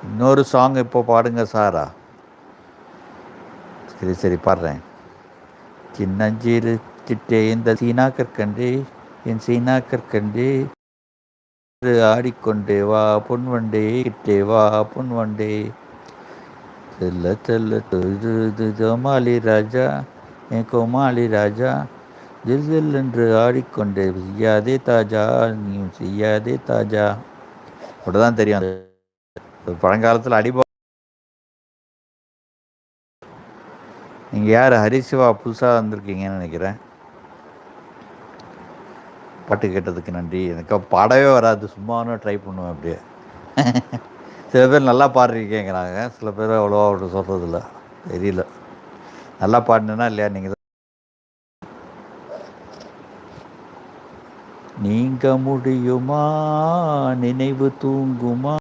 இன்னொரு சாங் இப்போ பாடுங்க சாரா. சரி சரி பாடுறேன். சின்னஞ்சிறு சிட்டே இந்த சீனா கற்கண்டே, என் சீனா கற்கண்டே, ஆடிக்கொண்டே வா பொன்வண்டே, கிட்டே வா பொன்வண்டே, செல்ல செல்ல இது ஜமாலி ராஜா, என் கோமாளி ராஜா, ஜில் ஜில் என்று ஆடிக்கொண்டே செய்யாதே தாஜா, நீயும் செய்யாதே தாஜா. அப்படிதான் தெரியும். அது பழங்காலத்தில் அடிபா. நீங்கள் யார்? ஹரிசிவா புதுசாக வந்திருக்கீங்கன்னு நினைக்கிறேன். பாட்டு கேட்டதுக்கு நன்றி. எனக்கு பாடவே வராது, சும்மாவும் ட்ரை பண்ணுவேன் அப்படியே. சில பேர் நல்லா பாடுறீங்கிறாங்க, சில பேர் அவ்வளோவா அவர்கிட்ட சொல்கிறதில்ல, தெரியல. நல்லா பாடினேன்னா இல்லையா நீங்கள் தான். நீங்க முடியுமா நினைவு தூங்குமா